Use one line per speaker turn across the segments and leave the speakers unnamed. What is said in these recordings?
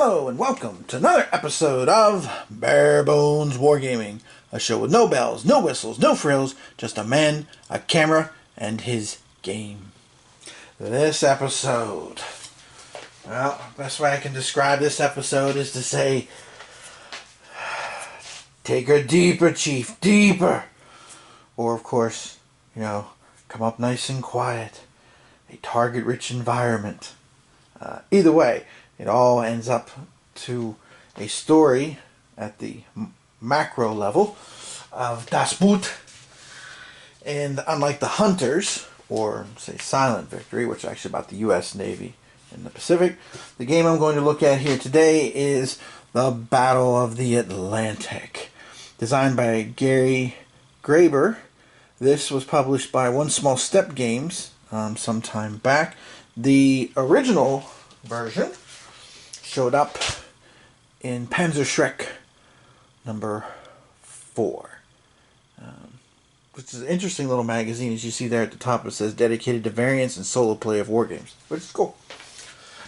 Hello and welcome to another episode of Bare Bones Wargaming, a show with no bells, no whistles, no frills, just a man, a camera, and his game. This episode, well, best way I can describe this episode is to say, take her deeper, Chief, deeper. Or, of course, come up nice and quiet. A target-rich environment. Either way, it all ends up to a story at the macro level of Das Boot. And unlike the Hunters, or say Silent Victory, which is actually about the U.S. Navy in the Pacific, the game I'm going to look at here today is the Battle of the Atlantic. Designed by Gary Graber. This was published by One Small Step Games some time back. The original version showed up in Panzerschreck number 4, which is an interesting little magazine. As you see there at the top, it says dedicated to variants and solo play of war games, which is cool.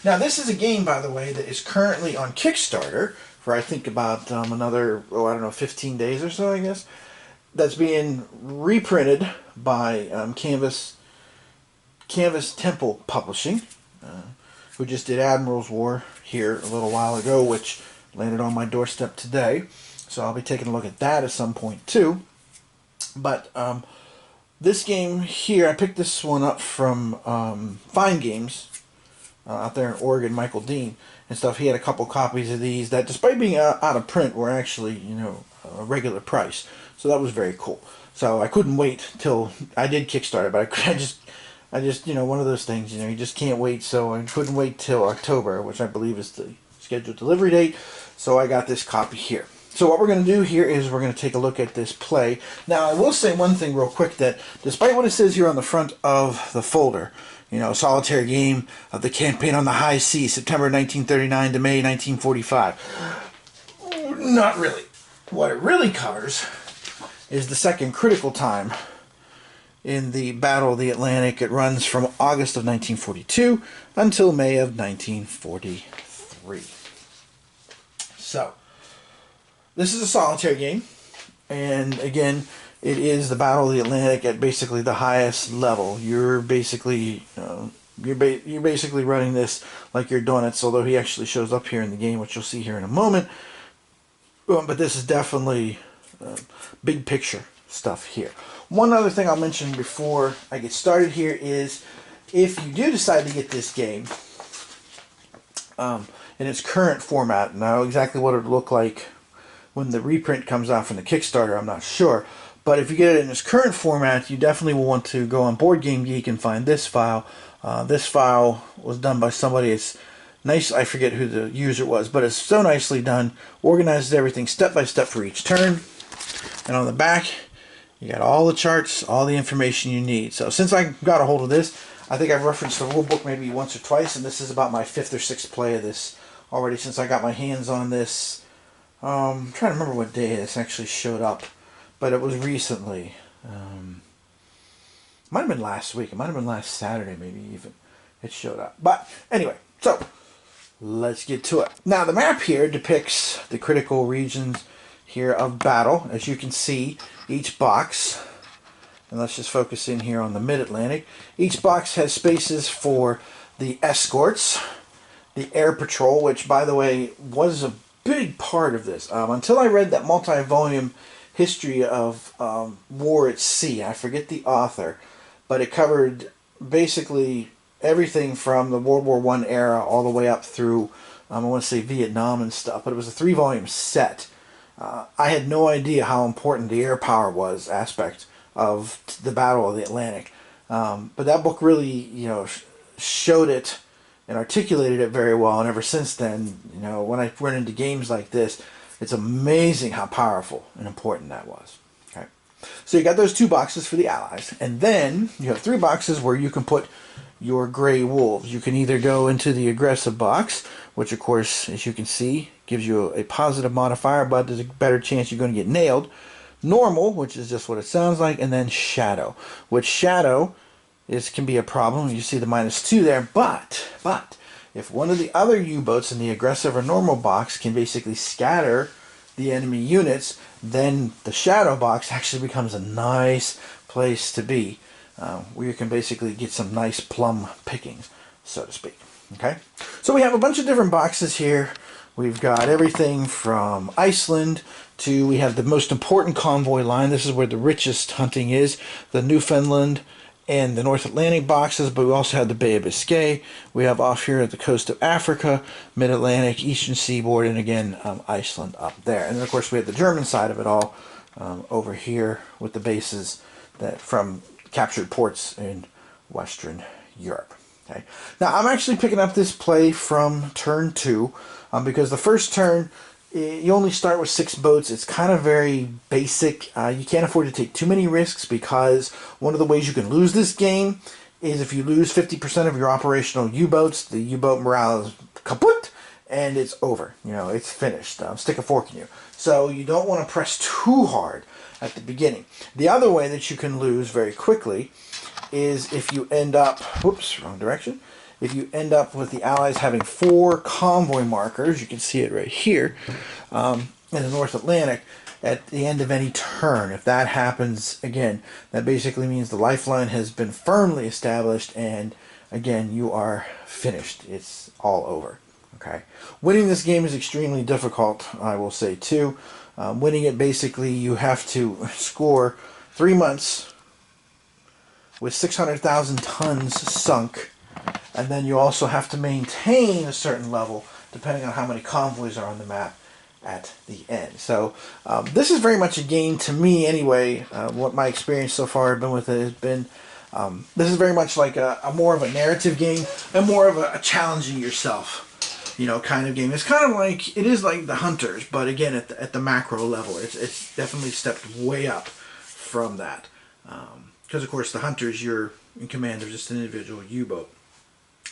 Now, this is a game, by the way, that is currently on Kickstarter for I think about another, 15 days or so, I guess. That's being reprinted by Canvas Temple Publishing, who just did Admiral's War here a little while ago, which landed on my doorstep today. So I'll be taking a look at that at some point too. But this game here, I picked this one up from Fine Games out there in Oregon, Michael Dean and stuff. He had a couple copies of these that, despite being out of print, were actually a regular price. So that was very cool. So I couldn't wait till I did Kickstarter, but I just one of those things, you just can't wait. So I couldn't wait till October, which I believe is the scheduled delivery date. So I got this copy here. So what we're going to do here is we're going to take a look at this play. Now, I will say one thing real quick, that despite what it says here on the front of the folder, solitary game of the campaign on the high seas, September 1939 to May 1945. Not really. What it really covers is the second critical time in the Battle of the Atlantic. It runs from August of 1942 until May of 1943. So, this is a solitaire game, and again, it is the Battle of the Atlantic at basically the highest level. You're basically you're basically running this like you're doing it. Although he actually shows up here in the game, which you'll see here in a moment. But this is definitely big picture stuff here. One other thing I'll mention before I get started here is, if you do decide to get this game in its current format, now exactly what it would look like when the reprint comes out from the Kickstarter, I'm not sure. But if you get it in its current format, you definitely will want to go on Board Game Geek and find this file. This file was done by somebody. It's nice. I forget who the user was, but it's so nicely done. Organizes everything step by step for each turn. And on the back, you got all the charts, all the information you need. So since I got a hold of this, I think I've referenced the rule book maybe once or twice, and this is about my 5th or 6th play of this already since I got my hands on this. I'm trying to remember what day this actually showed up, but it was recently. It might have been last week. It might have been last Saturday, maybe even. It showed up. But anyway, so let's get to it. Now, the map here depicts the critical regions here of battle. As you can see, each box, and let's just focus in here on the mid-Atlantic, each box has spaces for the escorts, the air patrol, which, by the way, was a big part of this. Until I read that multi-volume history of war at sea. I forget the author, but it covered basically everything from the World War I era all the way up through, I want to say Vietnam and stuff, but it was a 3-volume set. I had no idea how important the air power was aspect of the Battle of the Atlantic. But that book really, showed it and articulated it very well. And ever since then, when I run into games like this, it's amazing how powerful and important that was. Okay. So you got those 2 boxes for the Allies. And then you have 3 boxes where you can put your gray wolves. You can either go into the aggressive box, which of course, as you can see, gives you a positive modifier, but there's a better chance you're going to get nailed. Normal, which is just what it sounds like, and then shadow, which shadow can be a problem. You see the -2 there, but if one of the other U-boats in the aggressive or normal box can basically scatter the enemy units, then the shadow box actually becomes a nice place to be, where you can basically get some nice plum pickings, so to speak. Okay, so we have a bunch of different boxes here. We've got everything from Iceland to, we have the most important convoy line. This is where the richest hunting is, the Newfoundland and the North Atlantic boxes, but we also have the Bay of Biscay. We have off here at the coast of Africa, Mid-Atlantic, Eastern Seaboard, and again, Iceland up there. And then, of course, we have the German side of it all over here with the bases that from captured ports in Western Europe. Okay. Now, I'm actually picking up this play from turn 2 because the first turn, you only start with 6 boats. It's kind of very basic. You can't afford to take too many risks because one of the ways you can lose this game is if you lose 50% of your operational U-boats, the U-boat morale is kaput, and it's over. You know, it's finished. Stick a fork in you. So you don't want to press too hard at the beginning. The other way that you can lose very quickly is if you end up, whoops, wrong direction. If you end up with the Allies having 4 convoy markers, you can see it right here, in the North Atlantic, at the end of any turn. If that happens, again, that basically means the lifeline has been firmly established, and again, you are finished. It's all over. Okay. Winning this game is extremely difficult, I will say, too. Winning it, basically, you have to score 3 months with 600,000 tons sunk, and then you also have to maintain a certain level depending on how many convoys are on the map at the end. So this is very much a game, to me anyway, what my experience so far has been with it has been, this is very much like a more of a narrative game and more of a challenging yourself, you know, kind of game. It's kind of like, it is like the Hunters, but again at the macro level. It's definitely stepped way up from that. Because, of course, the Hunters, you're in command of just an individual U-boat.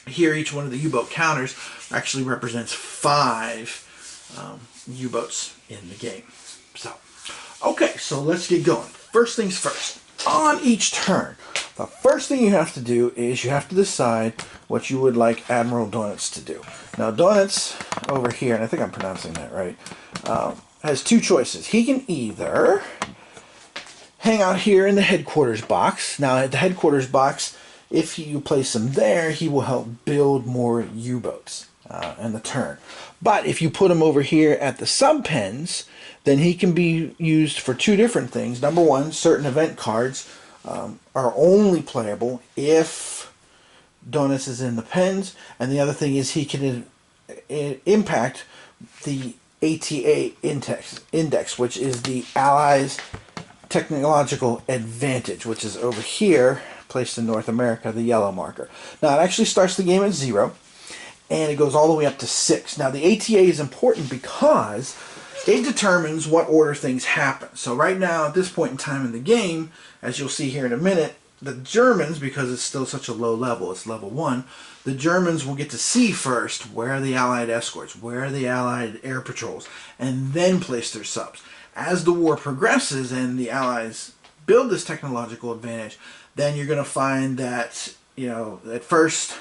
Here, each one of the U-boat counters actually represents 5 U-boats in the game. So, okay, so let's get going. First things first. On each turn, the first thing you have to do is you have to decide what you would like Admiral Donitz to do. Now, Donitz, over here, and I think I'm pronouncing that right, has 2 choices. He can either hang out here in the headquarters box. Now, at the headquarters box, if you place him there, he will help build more U-boats in the turn. But if you put him over here at the sub-pens, then he can be used for 2 different things. Number one, certain event cards are only playable if Donitz is in the pens. And the other thing is he can impact the ATA index, which is the Allies' technological advantage, which is over here, placed in North America, the yellow marker. Now, it actually starts the game at 0, and it goes all the way up to 6. Now, the ATA is important because it determines what order things happen. So right now, at this point in time in the game, as you'll see here in a minute, the Germans, because it's still such a low level, it's level 1, the Germans will get to see first where are the Allied escorts, where are the Allied air patrols, and then place their subs. As the war progresses and the Allies build this technological advantage, then you're going to find that, you know, at first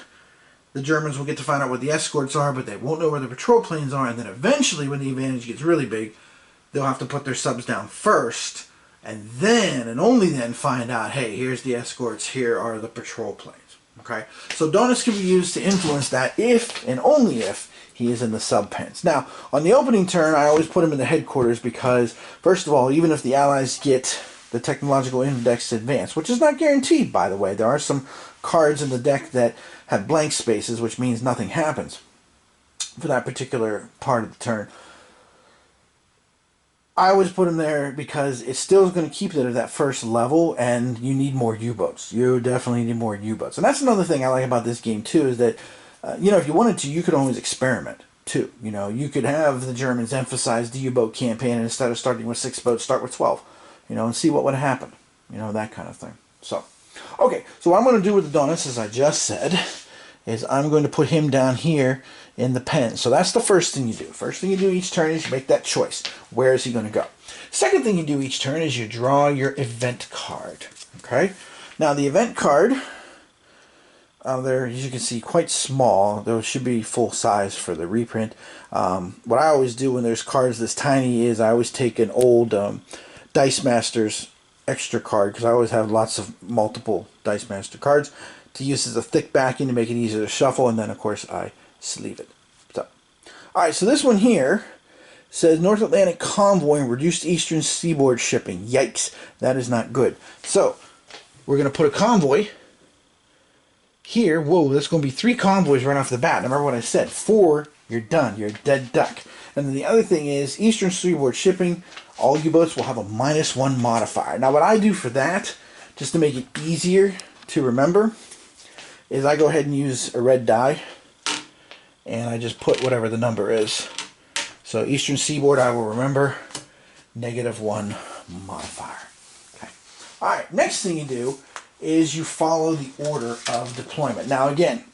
the Germans will get to find out what the escorts are, but they won't know where the patrol planes are, and then eventually when the advantage gets really big, they'll have to put their subs down first, and then, and only then, find out, hey, here's the escorts, here are the patrol planes. Okay? So Donitz can be used to influence that if, and only if, he is in the sub-pens. Now, on the opening turn, I always put him in the headquarters because, first of all, even if the Allies get the technological index advance, which is not guaranteed, by the way, there are some cards in the deck that have blank spaces, which means nothing happens for that particular part of the turn. I always put him there because it's still going to keep it at that first level, and you need more U-boats. You definitely need more U-boats. And that's another thing I like about this game, too, is that you know, if you wanted to, you could always experiment, too. You know, you could have the Germans emphasize the U-boat campaign, and instead of starting with 6 boats, start with 12. You know, and see what would happen. You know, that kind of thing. So, okay. So what I'm going to do with the Donitz, as I just said, is I'm going to put him down here in the pen. So that's the first thing you do. First thing you do each turn is you make that choice. Where is he going to go? Second thing you do each turn is you draw your event card. Okay? Now, the event card They're, as you can see, quite small. Those should be full size for the reprint. What I always do when there's cards this tiny is I always take an old Dice Masters extra card, because I always have lots of multiple Dice Master cards, to use as a thick backing to make it easier to shuffle, and then of course I sleeve it. So, alright, so this one here says North Atlantic convoy and reduced eastern seaboard shipping. Yikes, that is not good. So we're going to put a convoy here. Whoa, there's going to be 3 convoys right off the bat. Remember what I said, 4, you're done, you're a dead duck. And then the other thing is eastern seaboard shipping, all U-boats will have a -1 modifier. Now what I do for that, just to make it easier to remember, is I go ahead and use a red die, and I just put whatever the number is. So eastern seaboard, I will remember, -1 modifier. Okay. Alright, next thing you do is you follow the order of deployment. Now again,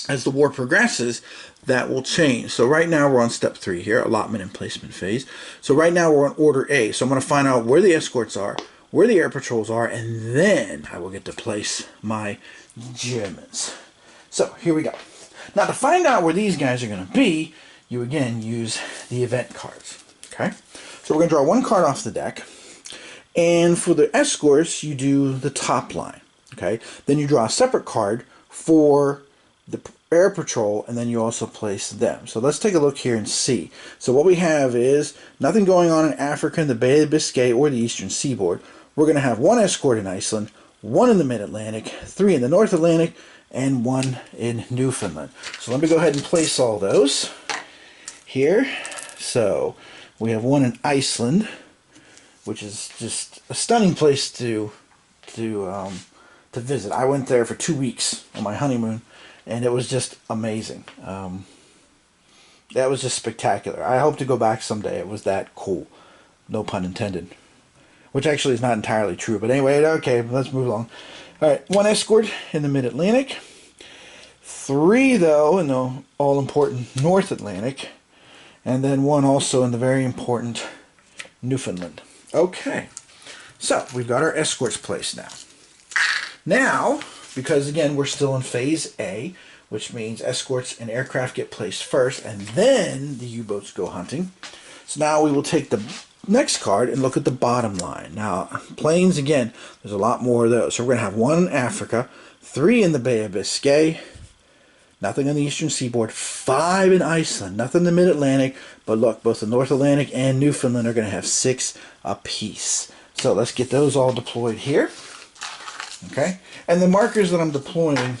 as the war progresses, that will change. So right now we're on step 3 here, allotment and placement phase. So right now we're on order A. So I'm going to find out where the escorts are, where the air patrols are, and then I will get to place my Germans. So here we go. Now to find out where these guys are going to be, you again use the event cards. Okay, so we're going to draw 1 card off the deck, and for the escorts you do the top line. Okay, then you draw a separate card for the air patrol, and then you also place them. So let's take a look here and see. So what we have is nothing going on in Africa, in the Bay of Biscay, or the eastern seaboard. We're going to have 1 escort in Iceland, 1 in the mid-Atlantic, 3 in the North Atlantic, and 1 in Newfoundland. So let me go ahead and place all those here. So we have 1 in Iceland, which is just a stunning place to visit. I went there for 2 weeks on my honeymoon, and it was just amazing. That was just spectacular. I hope to go back someday. It was that cool. No pun intended. Which actually is not entirely true. But anyway, okay, let's move along. Alright, 1 escort in the mid-Atlantic. 3, though, in the all-important North Atlantic. And then 1 also in the very important Newfoundland. Okay, so we've got our escorts placed now. Now, because again we're still in phase A, which means escorts and aircraft get placed first, and then the U-boats go hunting. So now we will take the next card and look at the bottom line. Now, planes, again, there's a lot more of those. So we're going to have 1 in Africa, 3 in the Bay of Biscay, nothing on the eastern seaboard, 5 in Iceland, nothing in the mid-Atlantic, but look, both the North Atlantic and Newfoundland are going to have 6 apiece. So let's get those all deployed here. Okay, and the markers that I'm deploying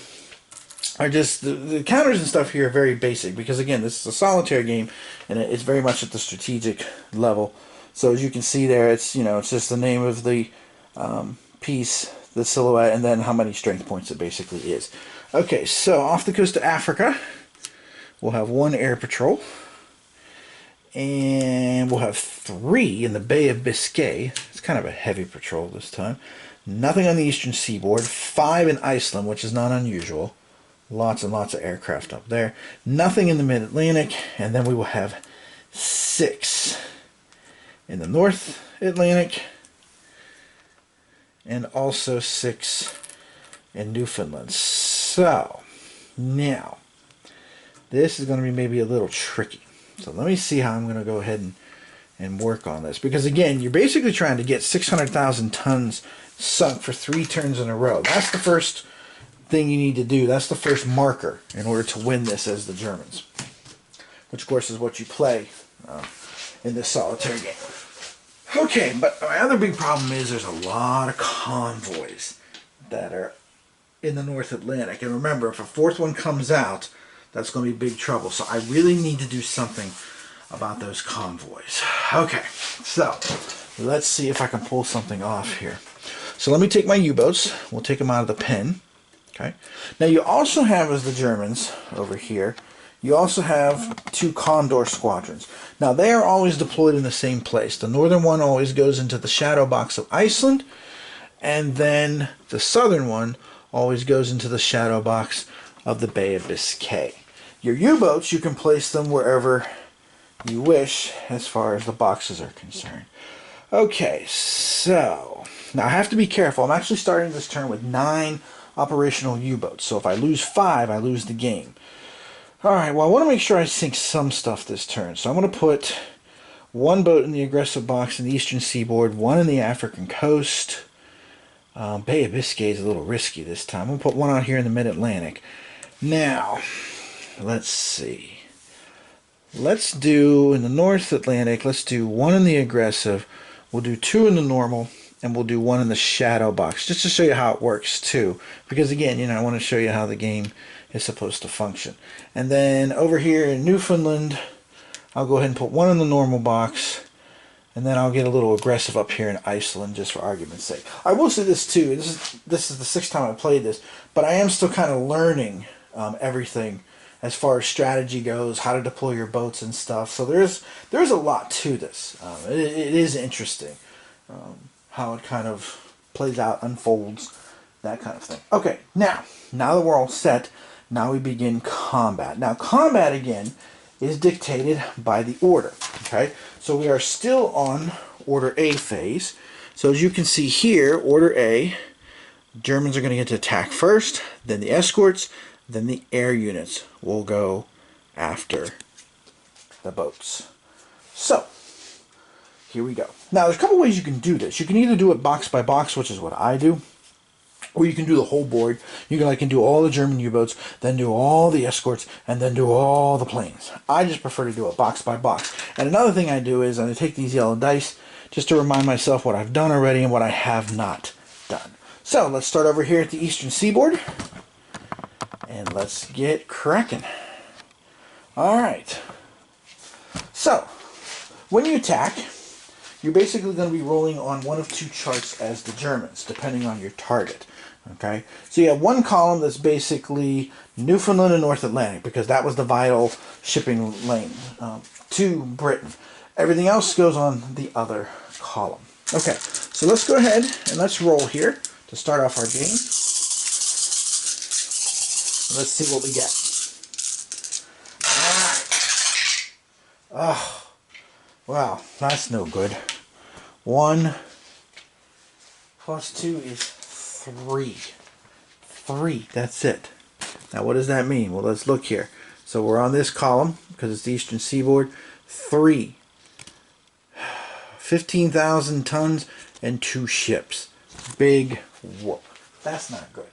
are just, the counters and stuff here are very basic, because again, this is a solitaire game, and it's very much at the strategic level. So as you can see there, it's, you know, it's just the name of the piece, the silhouette, and then how many strength points it basically is. Okay, so off the coast of Africa, we'll have 1 air patrol, and we'll have 3 in the Bay of Biscay. It's kind of a heavy patrol this time. Nothing on the eastern seaboard. 5 in Iceland, which is not unusual. Lots and lots of aircraft up there. Nothing in the mid-Atlantic, and then we will have 6 in the North Atlantic, and also 6 in Newfoundland. So, now, this is going to be maybe a little tricky. So let me see how I'm going to go ahead and work on this. Because again, you're basically trying to get 600,000 tons sunk for 3 turns in a row. That's the first thing you need to do. That's the first marker in order to win this as the Germans. Which, of course, is what you play in this solitaire game. Okay, but my other big problem is there's a lot of convoys that are in the North Atlantic. And remember, if a 4th one comes out, that's going to be big trouble. So I really need to do something about those convoys. Okay, so let's see if I can pull something off here. So let me take my U-boats. We'll take them out of the pen. Okay. Now you also have, as the Germans over here, you also have 2 Condor squadrons. Now they are always deployed in the same place. The northern one always goes into the shadow box of Iceland, and then the southern one always goes into the shadow box of the Bay of Biscay. Your U-boats, you can place them wherever you wish as far as the boxes are concerned. Okay, so now I have to be careful. I'm actually starting this turn with 9 operational U-boats. So if I lose 5, I lose the game. Alright, well I want to make sure I sink some stuff this turn. So I'm going to put 1 boat in the aggressive box in the eastern seaboard, 1 in the African coast. Bay of Biscay is a little risky this time. I'm going to put 1 out here in the mid-Atlantic. Now, let's see. Let's do, in the North Atlantic, let's do 1 in the aggressive. We'll do 2 in the normal, and we'll do 1 in the shadow box, just to show you how it works too. Because again, you know, I want to show you how the game is supposed to function. And then over here in Newfoundland, I'll go ahead and put 1 in the normal box, and then I'll get a little aggressive up here in Iceland, just for argument's sake. I will say this too, this is the 6th time I played this, but I am still kind of learning everything as far as strategy goes, how to deploy your boats and stuff. So there's a lot to this. It is interesting how it kind of plays out, unfolds, that kind of thing. Okay, now that we're all set, now we begin combat. Now combat again is dictated by the order. Okay, so we are still on Order A phase. So as you can see here, Order A, Germans are going to get to attack first, then the escorts, then the air units will go after the boats. So, here we go. Now, there's a couple ways you can do this. You can either do it box by box, which is what I do, or you can do the whole board. You can do all the German U-boats, then do all the escorts, and then do all the planes. I just prefer to do it box by box. And another thing I do is I take these yellow dice just to remind myself what I've done already and what I have not done. So, let's start over here at the eastern seaboard. And let's get cracking. Alright. So, when you attack, you're basically going to be rolling on one of 2 charts as the Germans, depending on your target. Okay? So you have 1 column that's basically Newfoundland and North Atlantic, because that was the vital shipping lane to Britain. Everything else goes on the other column. Okay, so let's go ahead and let's roll here to start off our game. Let's see what we get. Alright. Oh, wow, that's no good. 1 plus 2 is 3. 3, that's it. Now what does that mean? Well, let's look here. So we're on this column, because it's the eastern seaboard. 3. 15,000 tons and 2 ships. Big whoop. That's not good.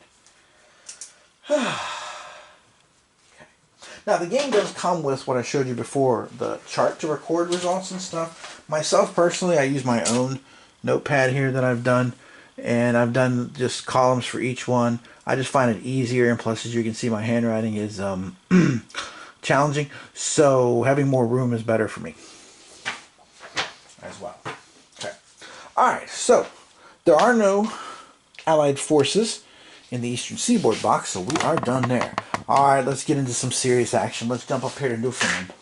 Now, the game does come with what I showed you before, the chart to record results and stuff. Myself, personally, I use my own notepad here that I've done, and I've done just columns for each one. I just find it easier, and plus, as you can see, my handwriting is challenging, so having more room is better for me as well. Okay. Alright, so there are no Allied forces in the eastern seaboard box, so we are done there. Alright, let's get into some serious action. Let's jump up here to Newfoundland.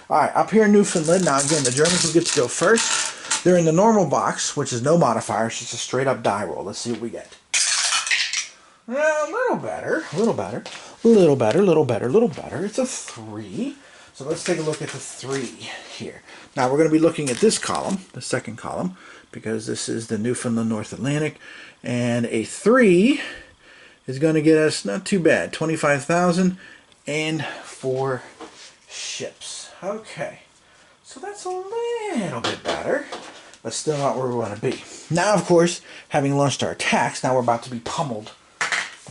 Alright, up here in Newfoundland, now again, the Germans will get to go first. They're in the normal box, which is no modifiers, just a straight up die roll. Let's see what we get. A little better, a little better, a little better, a little better, a little better. It's a 3. So let's take a look at the 3 here. Now we're going to be looking at this column, the second column, because this is the Newfoundland North Atlantic, and a 3 is going to get us, not too bad, 25,000 and 4 ships. Okay, so that's a little bit better, but still not where we want to be. Now, of course, having launched our attacks, now we're about to be pummeled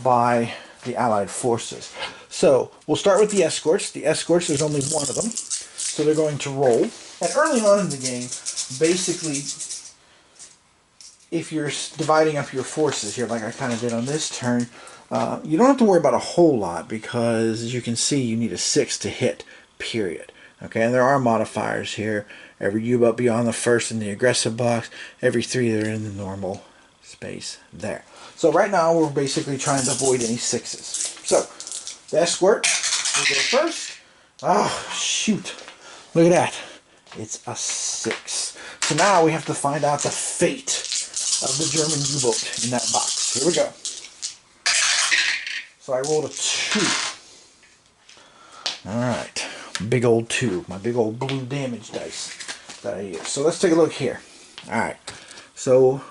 by the Allied forces. So, we'll start with the escorts. The escorts, there's only 1 of them, so they're going to roll. And early on in the game, basically, if you're dividing up your forces here, like I kind of did on this turn, you don't have to worry about a whole lot, because as you can see, you need a 6 to hit, period. Okay, and there are modifiers here. Every U-boat beyond the first in the aggressive box, every 3 that are in the normal space there. So right now, we're basically trying to avoid any 6s. So, the escort will go first. Oh, shoot. Look at that. It's a 6. So now we have to find out the fate of the German U-boat in that box. Here we go. So I rolled a 2. Alright. Big old 2. My big old blue damage dice that I use. So let's take a look here. Alright. So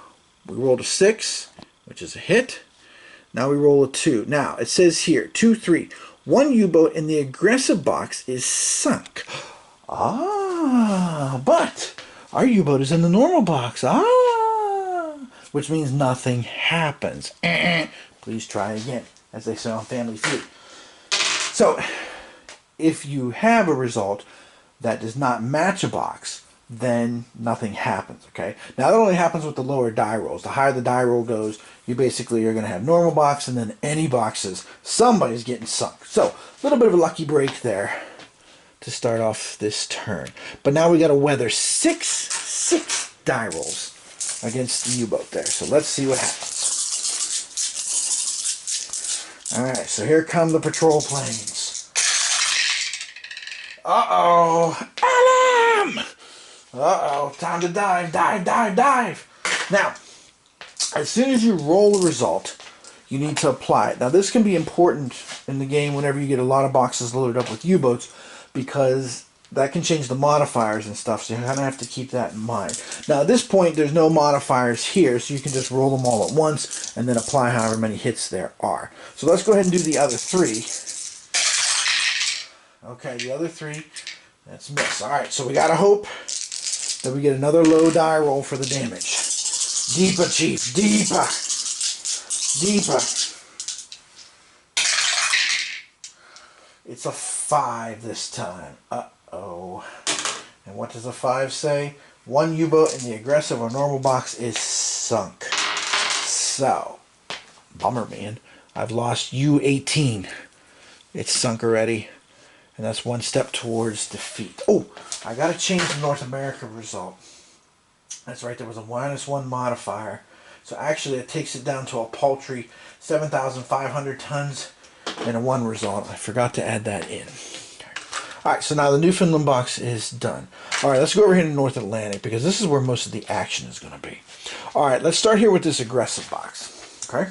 we rolled a 6, which is a hit. Now we roll a 2. Now, it says here, 2, 3. One U-boat in the aggressive box is sunk. Ah, but our U-boat is in the normal box. Ah, which means nothing happens. Please try again, as they say on Family Feud. So, if you have a result that does not match a box, then nothing happens, okay? Now, that only happens with the lower die rolls. The higher the die roll goes, you basically are going to have normal box, and then any boxes, somebody's getting sunk. So, a little bit of a lucky break there to start off this turn. But now we got to weather six die rolls against the U-boat there. So, let's see what happens. Alright, so here come the patrol planes. Uh-oh! Alarm! Uh-oh, time to dive, dive, dive, dive! Now, as soon as you roll a result, you need to apply it. Now, this can be important in the game whenever you get a lot of boxes loaded up with U-boats, because that can change the modifiers and stuff, so you kind of have to keep that in mind. Now, at this point, there's no modifiers here, so you can just roll them all at once and then apply however many hits there are. So let's go ahead and do the other 3. Okay, the other 3, that's miss. Alright, so we gotta hope that we get another low die roll for the damage. Deeper, Chief, deeper. Deeper. It's a 5 this time. Uh-oh. And what does a 5 say? One U-boat in the aggressive or normal box is sunk. So, bummer, man. I've lost U-18. It's sunk already. And that's one step towards defeat. Oh, I got to change the North America result. That's right, there was a -1 modifier. So actually it takes it down to a paltry 7,500 tons and a 1 result. I forgot to add that in. Alright, so now the Newfoundland box is done. Alright, let's go over here to North Atlantic, because this is where most of the action is going to be. Alright, let's start here with this aggressive box. Okay,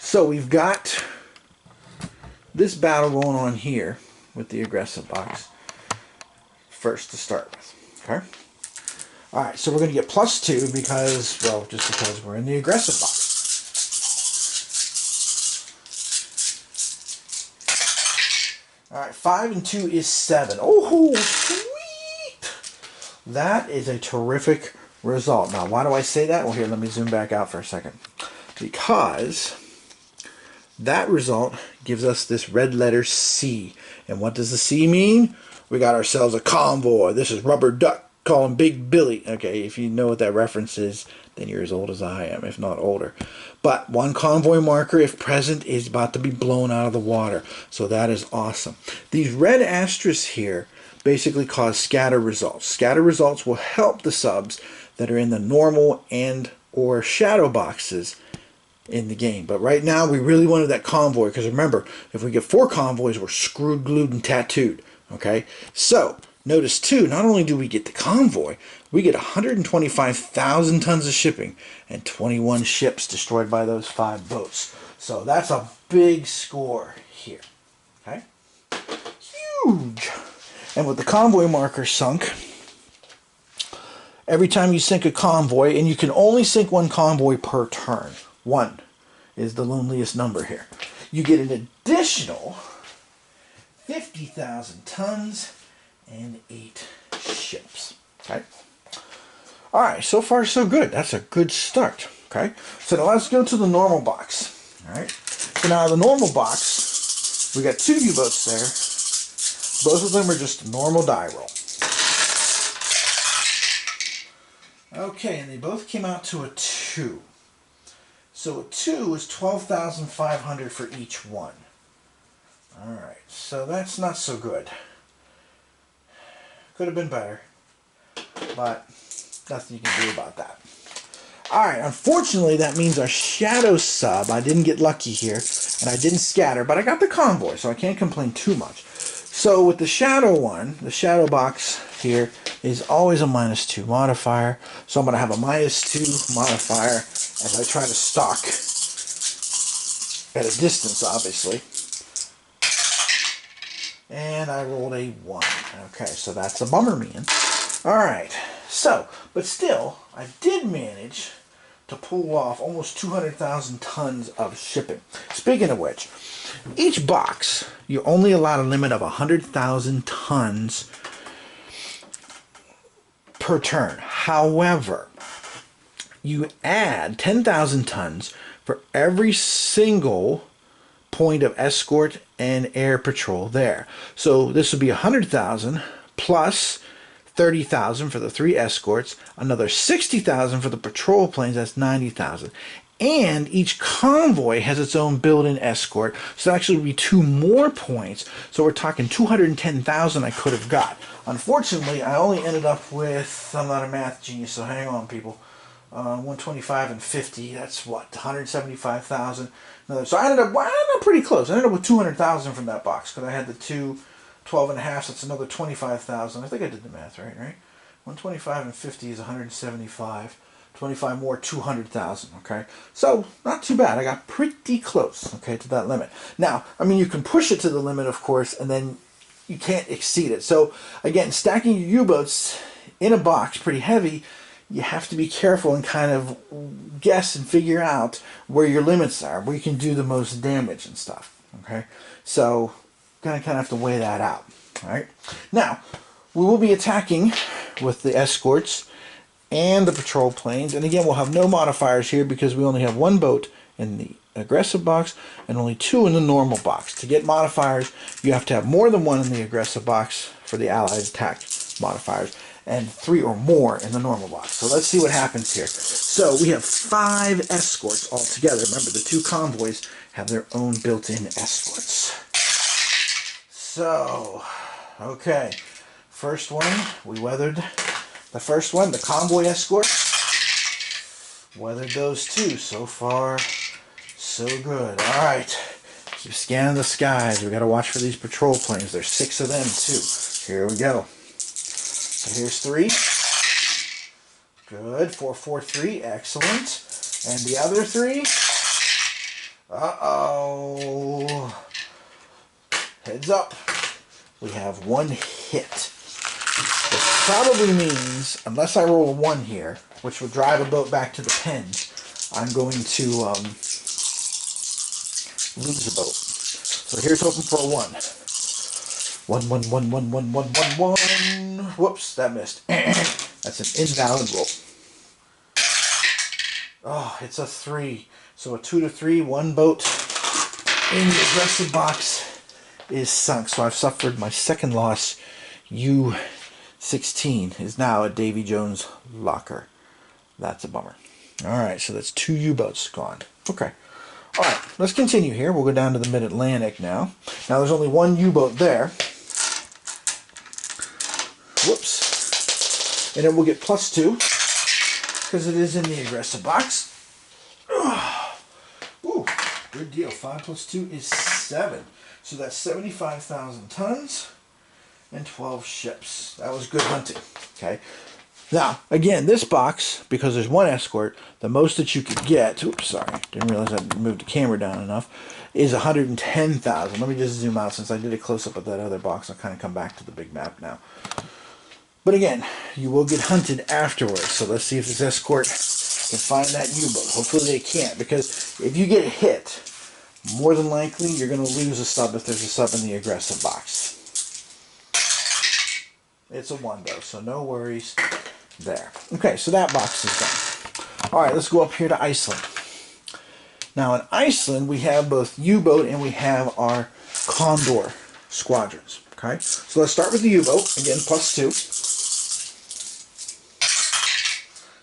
so we've got this battle going on here with the aggressive box first to start with. Okay, alright, so we're going to get +2 because, well, just because we're in the aggressive box. Alright, 5 and 2 is 7. Oh, sweet! That is a terrific result. Now, why do I say that? Well, here, let me zoom back out for a second. Because that result gives us this red letter C. And what does the C mean? We got ourselves a convoy. This is Rubber Duck calling Big Billy. Okay, if you know what that reference is, then you're as old as I am, if not older. But one convoy marker, if present, is about to be blown out of the water. So that is awesome. These red asterisks here basically cause scatter results. Scatter results will help the subs that are in the normal and or shadow boxes in the game. But right now, we really wanted that convoy, because remember, if we get 4 convoys, we're screwed, glued, and tattooed. Okay? So, notice too, not only do we get the convoy, we get 125,000 tons of shipping and 21 ships destroyed by those 5 boats. So that's a big score here. Okay? Huge! And with the convoy marker sunk, every time you sink a convoy, and you can only sink 1 convoy per turn. 1 is the loneliest number here. You get an additional 50,000 tons and 8 ships. Okay? Alright, so far so good. That's a good start. Okay? So now let's go to the normal box. Alright? So now the normal box, we got 2 U-boats there. Both of them are just a normal die roll. Okay, and they both came out to a 2. So a 2 is 12,500 for each one. Alright, so that's not so good. Could have been better, but nothing you can do about that. Alright, unfortunately that means our shadow sub, I didn't get lucky here, and I didn't scatter, but I got the convoy, so I can't complain too much. So with the shadow one, the shadow box here is always a -2 modifier, so I'm going to have a -2 modifier as I try to stalk at a distance, obviously. And I rolled a 1. Okay, so that's a bummer, man. Alright, so, but still, I did manage to pull off almost 200,000 tons of shipping. Speaking of which, each box, you're only allowed a limit of 100,000 tons per turn. However, you add 10,000 tons for every single point of escort and air patrol there. So this would be 100,000 plus 30,000 for the 3 escorts, another 60,000 for the patrol planes, that's 90,000. And each convoy has its own built-in escort, so that actually would be 2 more points. So we're talking 210,000 I could have got. Unfortunately, I only ended up with, I'm not a math genius, so hang on people, 125 and 50, that's what, 175,000. So I ended up pretty close. I ended up with 200,000 from that box, because I had the 2 12 and a half, so that's another 25,000. I think I did the math right? 125 and 50 is 175. 25 more, 200,000, okay? So, not too bad. I got pretty close, okay, to that limit. Now, I mean, you can push it to the limit, of course, and then you can't exceed it. So, again, stacking your U-boats in a box pretty heavy, you have to be careful and kind of guess and figure out where your limits are, where you can do the most damage and stuff, okay? So, kind of have to weigh that out, all right? Now, we will be attacking with the escorts and the patrol planes, and again, we'll have no modifiers here because we only have 1 boat in the aggressive box and only 2 in the normal box. To get modifiers, you have to have more than 1 in the aggressive box for the allied attack modifiers, and 3 or more in the normal box. So let's see what happens here. So we have 5 escorts altogether. Remember, the 2 convoys have their own built-in escorts. So, okay, first one, we weathered the first one, the convoy escort. Weathered those 2. So far, so good. All right, keep scanning the skies. We got to watch for these patrol planes. There's 6 of them too. Here we go. So here's 3. Good. 443. Excellent. And the other 3. Uh-oh. Heads up. We have 1 hit. This probably means, unless I roll a 1 here, which will drive a boat back to the pens, I'm going to lose a boat. So here's hoping for a 1. 1, 1, 1, 1, 1, 1, 1, 1. Whoops, that missed. That's an invalid roll. Oh, it's a 3. So a 2 to 3, 1 boat in the aggressive box is sunk. So I've suffered my second loss. U-16 is now at Davy Jones' locker. That's a bummer. Alright, so that's 2 U-boats gone. Okay. Alright, let's continue here. We'll go down to the mid-Atlantic now. Now there's only 1 U-boat there. Whoops. And then we'll get +2 because it is in the aggressive box. Ooh, good deal. 5 + 2 is 7. So that's 75,000 tons and 12 ships. That was good hunting. Okay. Now, again, this box, because there's 1 escort, the most that you could get, oops, sorry, didn't realize I moved the camera down enough, is 110,000. Let me just zoom out since I did a close-up of that other box. I'll kind of come back to the big map now. But again, you will get hunted afterwards. So let's see if this escort can find that U-boat. Hopefully they can't, because if you get hit, more than likely you're going to lose a sub if there's a sub in the aggressive box. It's a 1 though, so no worries there. Okay, so that box is done. Alright, let's go up here to Iceland. Now in Iceland we have both U-boat and we have our Condor squadrons. Okay, so let's start with the U-boat. Again, +2.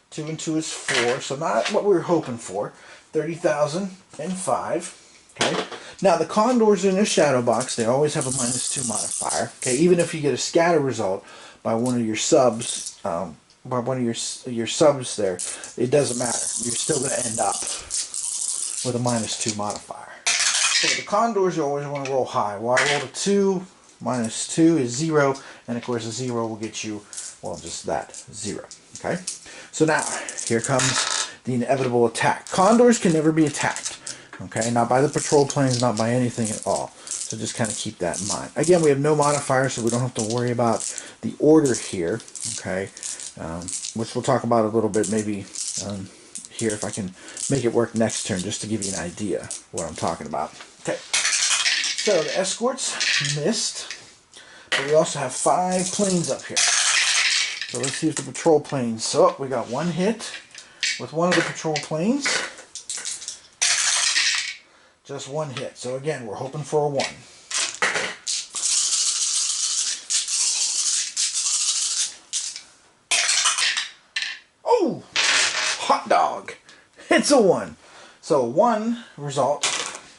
2 and 2 is 4, so not what we were hoping for. 30,000 and 5. Okay. Now the Condors in their shadow box, they always have a -2 modifier. Okay, even if you get a scatter result by one of your subs, by one of your subs there, it doesn't matter. You're still going to end up with a -2 modifier. So the Condors, you always want to roll high. Well, I rolled a 2. -2 is 0, and of course a 0 will get you, well, just that, 0. Okay. So now here comes the inevitable attack. Condors can never be attacked. Okay, not by the patrol planes, not by anything at all. So just kind of keep that in mind. Again, we have no modifiers, so we don't have to worry about the order here. Okay, which we'll talk about a little bit maybe here if I can make it work next turn, just to give you an idea of what I'm talking about. Okay, so the escorts missed, but we also have 5 planes up here. So let's see if the patrol planes, so we got 1 hit with one of the patrol planes. Just 1 hit. So again, we're hoping for a 1. Oh! Hot dog! It's a 1. So 1 result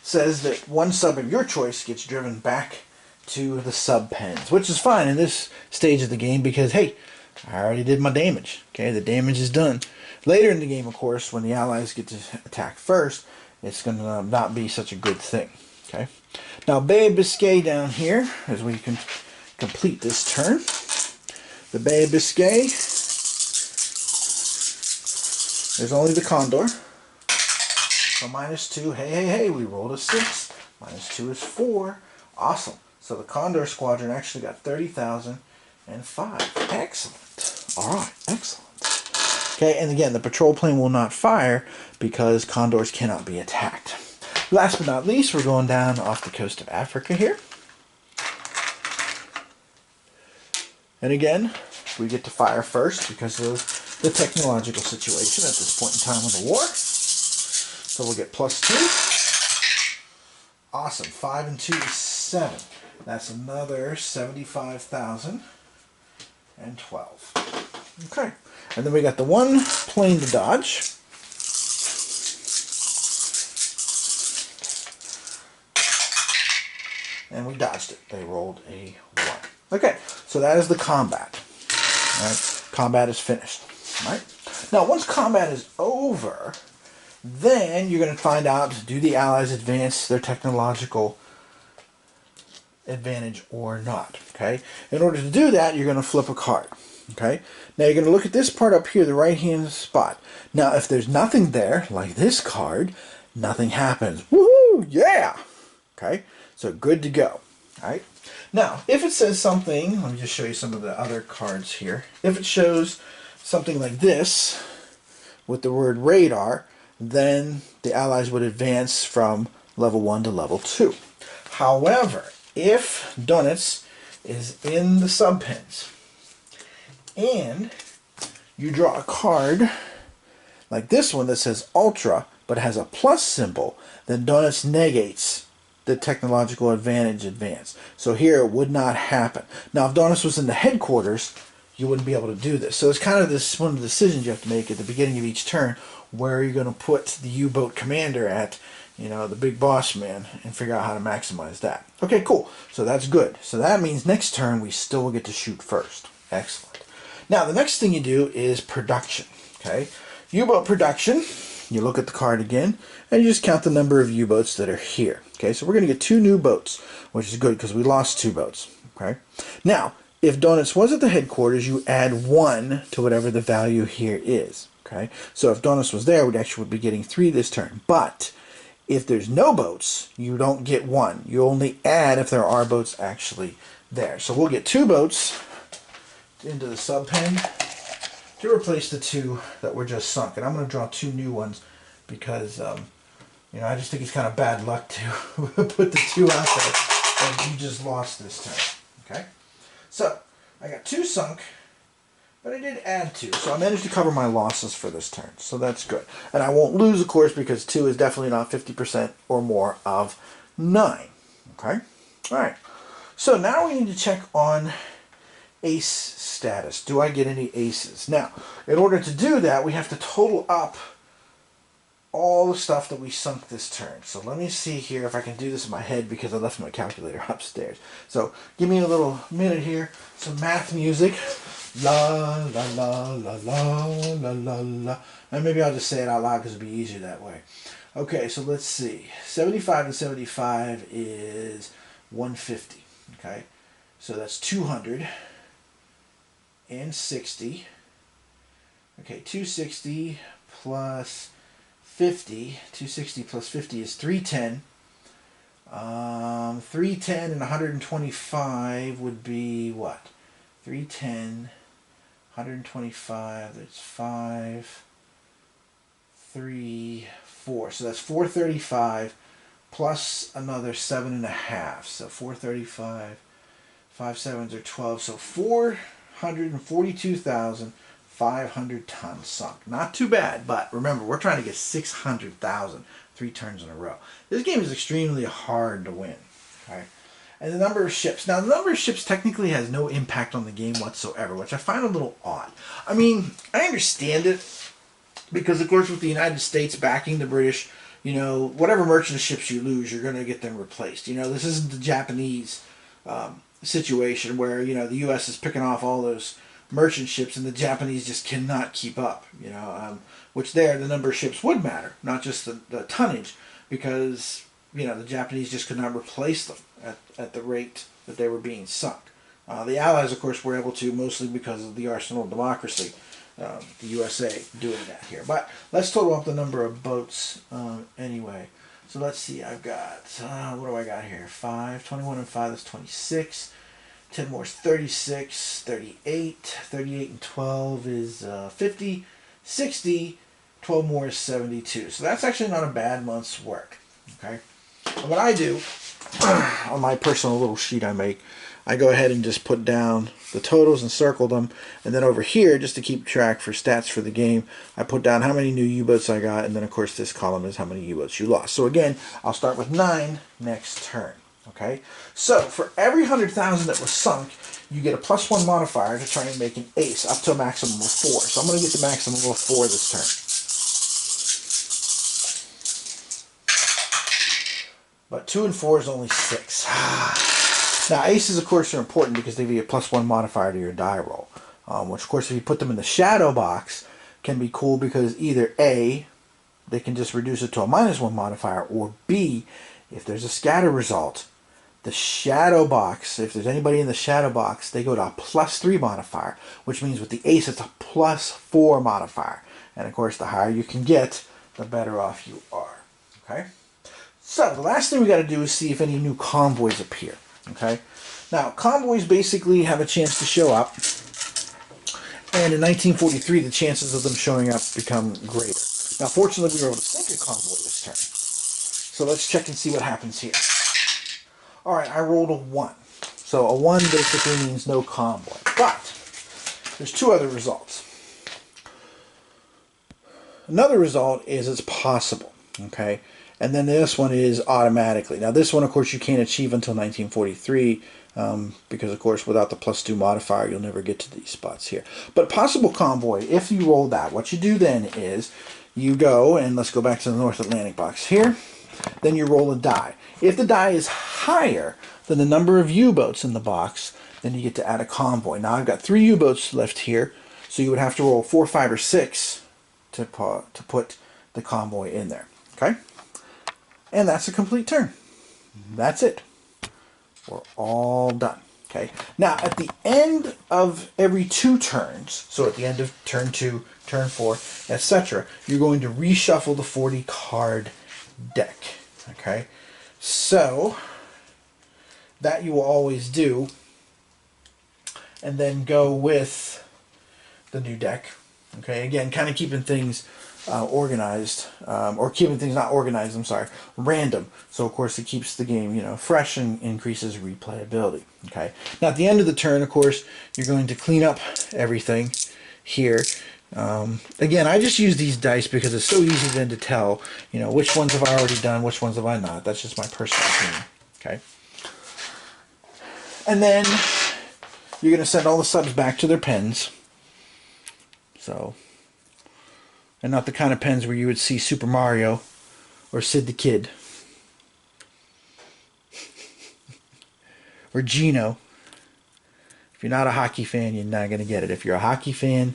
says that 1 sub of your choice gets driven back to the sub pens, which is fine in this stage of the game because, hey, I already did my damage. Okay, the damage is done. Later in the game, of course, when the allies get to attack first, it's going to not be such a good thing. Okay, now Bay of Biscay down here, as we can complete this turn. The Bay of Biscay, there's only the Condor. So -2, hey, we rolled a 6. -2 is 4. Awesome. So the Condor Squadron actually got 30,005. Excellent. Alright, excellent. Okay, and again, the patrol plane will not fire because Condors cannot be attacked. Last but not least, we're going down off the coast of Africa here. And again, we get to fire first because of the technological situation at this point in time of the war. So we'll get +2. Awesome. 5 and 2 is 7. That's another 75,012. Okay. And then we got the 1 plane to dodge. And we dodged it. They rolled a 1. Okay. So that is the combat. All right. Combat is finished. All right. Now, once combat is over, then you're going to find out, do the Allies advance their technological advantage or not? Okay. In order to do that, you're going to flip a card. Okay. Now you're going to look at this part up here, the right-hand spot. Now, if there's nothing there, like this card, nothing happens. Woohoo! Yeah! Okay. So good to go. All right. Now, if it says something, let me just show you some of the other cards here. If it shows something like this with the word radar, then the Allies would advance from level 1 to level 2. However, if Donetsk is in the subpens and you draw a card like this one that says Ultra but has a plus symbol, then Donetsk negates the technological advantage advance. So here it would not happen. Now if Donetsk was in the headquarters, you wouldn't be able to do this. So it's kind of this one of the decisions you have to make at the beginning of each turn. Where are you going to put the U-boat commander at, you know, the big boss man, and figure out how to maximize that. Okay, cool. So that's good. So that means next turn we still will get to shoot first. Excellent. Now the next thing you do is production. Okay, U-boat production. You look at the card again, and you just count the number of U-boats that are here. Okay, so we're going to get 2 new boats, which is good because we lost 2 boats. Okay, now if Donetsk was at the headquarters, you add 1 to whatever the value here is. Okay, so if Donetsk was there, we'd actually be getting 3 this turn. But if there's no boats, you don't get 1. You only add if there are boats actually there. So we'll get 2 boats into the sub pen to replace the 2 that were just sunk. And I'm going to draw 2 new ones because, you know, I just think it's kind of bad luck to put the 2 out there and you just lost this turn. Okay, so I got 2 sunk. But I did add 2, so I managed to cover my losses for this turn, so that's good. And I won't lose, of course, because 2 is definitely not 50% or more of 9. Okay? Alright, so now we need to check on ace status. Do I get any aces? Now, in order to do that, we have to total up all the stuff that we sunk this turn. So let me see here if I can do this in my head because I left my calculator upstairs. So give me a little minute here, some math music. La la la la la la la la. And maybe I'll just say it out loud because it'll be easier that way. Okay, so let's see. 75 and 75 is 150. Okay, so that's 260. Okay, 260 plus 50. 260 plus 50 is 310. 310 and 125 would be what? 310, 125, that's 5, 3, 4. So that's 435 plus another 7.5. So 435, 5 sevens are 12. So 442,500 tons sunk. Not too bad, but remember, we're trying to get 600,000 3 turns in a row. This game is extremely hard to win. Okay. And the number of ships. Now, the number of ships technically has no impact on the game whatsoever, which I find a little odd. I mean, I understand it because, of course, with the United States backing the British, you know, whatever merchant ships you lose, you're going to get them replaced. You know, this isn't the Japanese situation where, you know, the U.S. is picking off all those merchant ships and the Japanese just cannot keep up, you know, which there, the number of ships would matter, not just the tonnage, because, you know, the Japanese just could not replace them at the rate that they were being sunk. The Allies, of course, were able to, mostly because of the arsenal of democracy, the USA doing that here. But let's total up the number of boats anyway. So let's see, I've got, what do I got here? 5, 21 and 5, that's 26. 10 more is 36, 38. 38 and 12 is 50, 60. 12 more is 72. So that's actually not a bad month's work. Okay. And what I do, on my personal little sheet I make, I go ahead and just put down the totals and circle them, and then over here, just to keep track for stats for the game, I put down how many new U-boats I got, and then of course this column is how many U-boats you lost. So again, I'll start with 9 next turn. Okay, so for every 100,000 that was sunk, you get a +1 modifier to try and make an ace up to a maximum of 4. So I'm going to get the maximum of 4 this turn. But 2 and 4 is only 6. Now, aces, of course, are important because they give you a +1 modifier to your die roll. Which, of course, if you put them in the shadow box, can be cool because either A, they can just reduce it to a -1 modifier, or B, if there's a scatter result, the shadow box, if there's anybody in the shadow box, they go to a +3 modifier, which means with the ace, it's a +4 modifier. And, of course, the higher you can get, the better off you are. Okay? So, the last thing we got to do is see if any new convoys appear. Okay? Now, convoys basically have a chance to show up. And in 1943, the chances of them showing up become greater. Now, fortunately, we were able to sink a convoy this turn. So let's check and see what happens here. Alright, I rolled a 1. So a 1 basically means no convoy. But there's 2 other results. Another result is it's possible. Okay? And then this one is automatically. Now this one, of course, you can't achieve until 1943. Because, of course, without the +2 modifier, you'll never get to these spots here. But possible convoy, if you roll that, what you do then is you go, and let's go back to the North Atlantic box here. Then you roll a die. If the die is higher than the number of U-boats in the box, then you get to add a convoy. Now I've got 3 U-boats left here, so you would have to roll 4, 5, or 6 to put the convoy in there. Okay? And that's a complete turn. That's it. We're all done. Okay. Now, at the end of every 2 turns, so at the end of turn 2, turn 4, etc., you're going to reshuffle the 40 card deck. Okay. So that you will always do, and then go with the new deck. Okay. Again, kind of keeping things organized, or keeping things not organized, I'm sorry, random. So, of course, it keeps the game, you know, fresh and increases replayability. Okay. Now, at the end of the turn, of course, you're going to clean up everything here. Again, I just use these dice because it's so easy then to tell, you know, which ones have I already done, which ones have I not. That's just my personal opinion. Okay. And then you're going to send all the subs back to their pens. So... and not the kind of pens where you would see Super Mario or Sid the Kid. Or Gino. If you're not a hockey fan, you're not going to get it. If you're a hockey fan,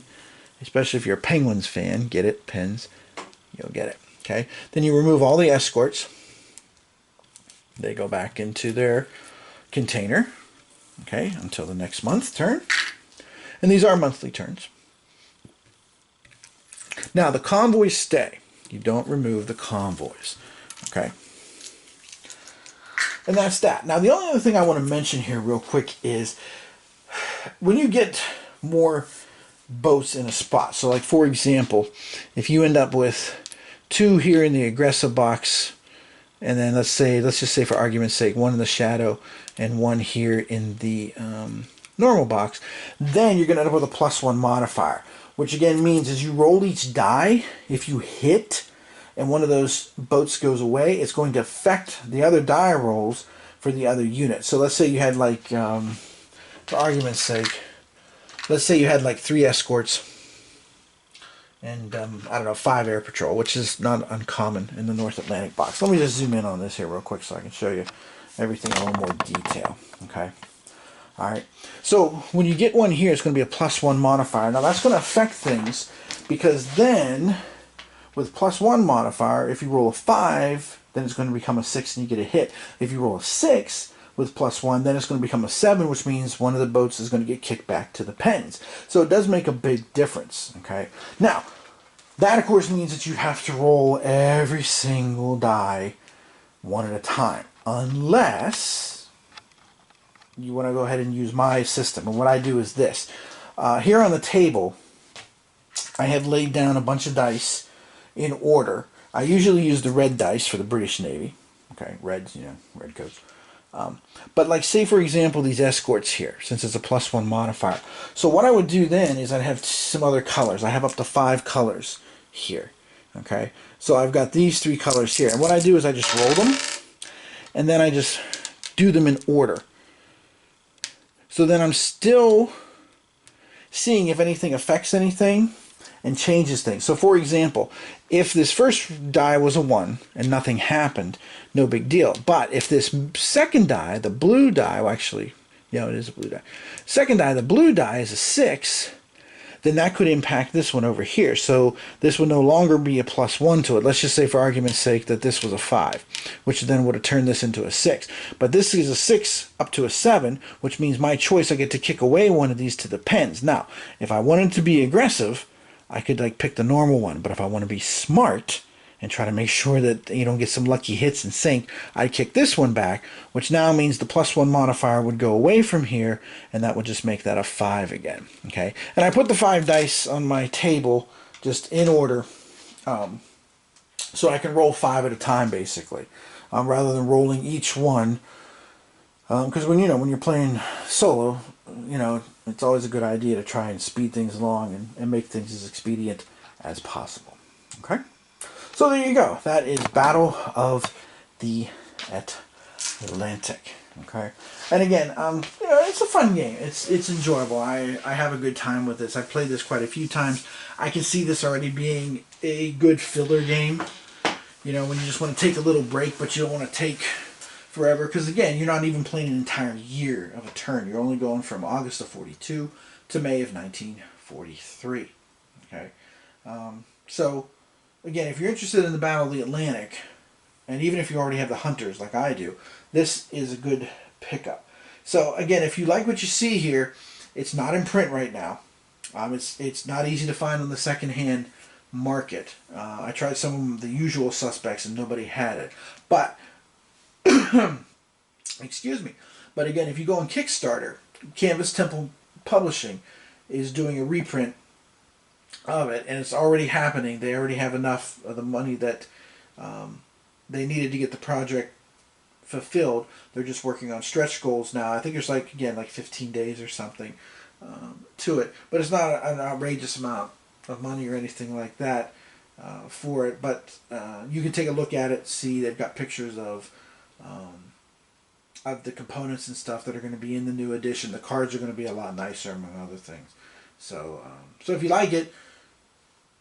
especially if you're a Penguins fan, get it, pens, you'll get it. Okay? Then you remove all the escorts. They go back into their container. Okay? Until the next month turn. And these are monthly turns. Now, the convoys stay. You don't remove the convoys. Okay? And that's that. Now, the only other thing I want to mention here real quick is when you get more boats in a spot. So, like, for example, if you end up with 2 here in the aggressive box, and then let's just say for argument's sake, 1 in the shadow and 1 here in the normal box, then you're going to end up with a +1 modifier, which again means as you roll each die, if you hit and one of those boats goes away, it's going to affect the other die rolls for the other unit. So let's say you had like, for argument's sake, let's say you had like 3 escorts and I don't know, 5 air patrol, which is not uncommon in the North Atlantic box. Let me just zoom in on this here real quick so I can show you everything in a little more detail. Okay. All right. So when you get one here, it's going to be a +1 modifier. Now that's going to affect things because then with +1 modifier, if you roll a 5, then it's going to become a 6 and you get a hit. If you roll a 6 with +1, then it's going to become a 7, which means one of the boats is going to get kicked back to the pens. So it does make a big difference. Okay. Now, that of course means that you have to roll every single die one at a time, unless you want to go ahead and use my system. And what I do is this. Here on the table, I have laid down a bunch of dice in order. I usually use the red dice for the British Navy. Okay, reds, you know, red coats. But like say for example these escorts here, since it's a +1 modifier. So what I would do then is I'd have some other colors. I have up to 5 colors here. Okay, so I've got these 3 colors here, and what I do is I just roll them, and then I just do them in order. So then I'm still seeing if anything affects anything and changes things. So for example, if this first die was a 1 and nothing happened, no big deal. But if this second die, the blue die, well actually, yeah, it is a blue die. Second die, the blue die is a 6, then that could impact this one over here. So this would no longer be a +1 to it. Let's just say for argument's sake that this was a 5, which then would have turned this into a 6. But this is a 6 up to a 7, which means my choice, I get to kick away one of these to the pens. Now, if I wanted to be aggressive, I could like pick the normal one, but if I want to be smart and try to make sure that you don't get some lucky hits and sink, I'd kick this one back, which now means the +1 modifier would go away from here, and that would just make that a 5 again. Okay, and I put the 5 dice on my table just in order, so I can roll 5 at a time basically, rather than rolling each one. Because when you're playing solo, it's always a good idea to try and speed things along and make things as expedient as possible. Okay, so there you go. That is Battle of the Atlantic. Okay, and again, it's a fun game. It's enjoyable. I have a good time with this. I've played this quite a few times. I can see this already being a good filler game. When you just want to take a little break, but you don't want to take forever, because again, you're not even playing an entire year of a turn. You're only going from August of 42 to May of 1943. Okay, so again, if you're interested in the Battle of the Atlantic, and even if you already have the Hunters like I do, this is a good pickup. So again, if you like what you see here, it's not in print right now. It's not easy to find on the secondhand market. I tried some of the usual suspects and nobody had it, but excuse me. But again, if you go on Kickstarter, Canvas Temple Publishing is doing a reprint of it, and it's already happening. They already have enough of the money that they needed to get the project fulfilled. They're just working on stretch goals now. I think there's like 15 days or something to it, but it's not an outrageous amount of money or anything like that for it. But you can take a look at it, see they've got pictures of the components and stuff that are going to be in the new edition. The cards are going to be a lot nicer, among other things. So if you like it,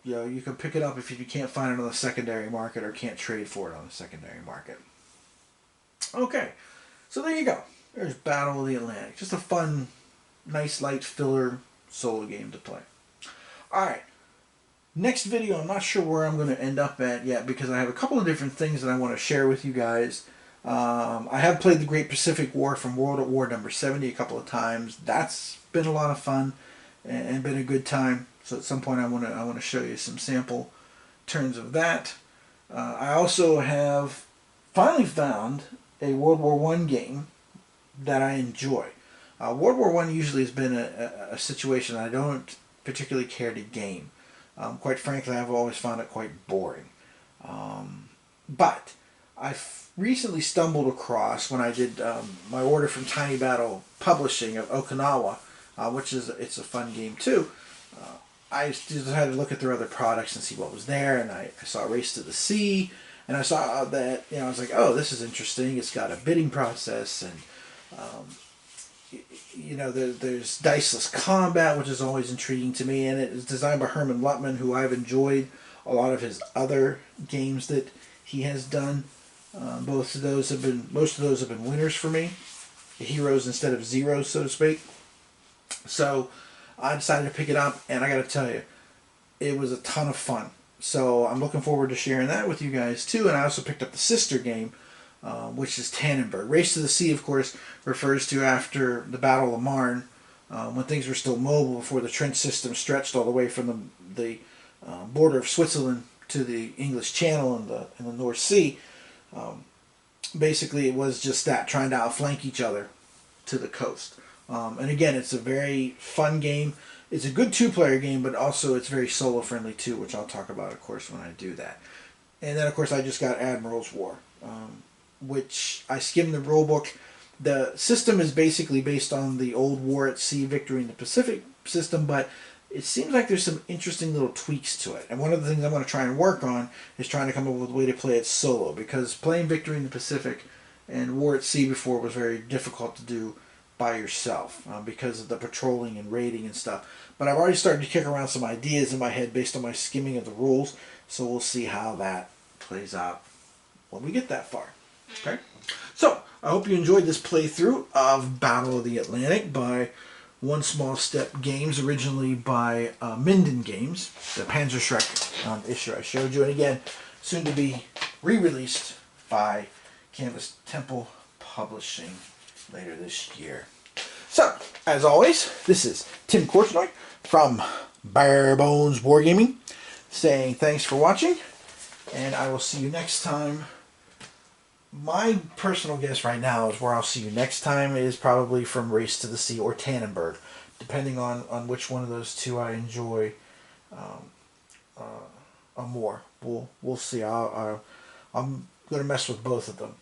you can pick it up if you can't find it on the secondary market or can't trade for it on the secondary market. Okay, so there you go. There's Battle of the Atlantic. Just a fun, nice, light filler solo game to play. Alright, next video, I'm not sure where I'm going to end up at yet, because I have a couple of different things that I want to share with you guys. I have played the Great Pacific War from World at War number 70 a couple of times. That's been a lot of fun and been a good time. So at some point I want to show you some sample turns of that. I also have finally found a World War I game that I enjoy. World War I usually has been a situation I don't particularly care to game. Quite frankly, I've always found it quite boring. But I recently stumbled across, when I did my order from Tiny Battle Publishing of Okinawa, which is it's a fun game too. I decided to look at their other products and see what was there, and I saw Race to the Sea, and I saw that, I was like, oh, this is interesting. It's got a bidding process, and there's diceless combat, which is always intriguing to me, and it is designed by Herman Luttman, who I've enjoyed a lot of his other games that he has done. Most of those have been winners for me, heroes instead of zeros, so to speak. So I decided to pick it up, and I got to tell you, it was a ton of fun. So I'm looking forward to sharing that with you guys too. And I also picked up the sister game, which is Tannenberg. Race to the Sea, of course, refers to after the Battle of Marne, when things were still mobile, before the trench system stretched all the way from the border of Switzerland to the English Channel and the North Sea. Basically, it was just that, trying to outflank each other to the coast. And again, it's a very fun game. It's a good two-player game, but also it's very solo-friendly too, which I'll talk about, of course, when I do that. And then, of course, I just got Admiral's War, which I skimmed the rulebook. The system is basically based on the old War at Sea, Victory in the Pacific system, but it seems like there's some interesting little tweaks to it. And one of the things I'm going to try and work on is trying to come up with a way to play it solo, because playing Victory in the Pacific and War at Sea before was very difficult to do by yourself, because of the patrolling and raiding and stuff. But I've already started to kick around some ideas in my head based on my skimming of the rules, so we'll see how that plays out when we get that far. Okay? So, I hope you enjoyed this playthrough of Battle of the Atlantic by One Small Step Games, originally by Minden Games, the Panzerschreck issue I showed you. And again, soon to be re-released by Canvas Temple Publishing later this year. So, as always, this is Tim Korchnoi from Bare Bones Wargaming, saying thanks for watching, and I will see you next time. My personal guess right now is where I'll see you next time is probably from Race to the Sea or Tannenberg, depending on which one of those two I enjoy more. We'll see. I'm going to mess with both of them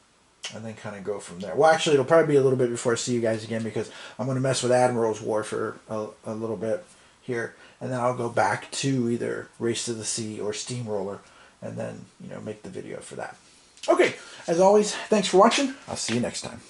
and then kind of go from there. Well, actually, it'll probably be a little bit before I see you guys again, because I'm going to mess with Admiral's War for a little bit here, and then I'll go back to either Race to the Sea or Steamroller, and then make the video for that. Okay, as always, thanks for watching. I'll see you next time.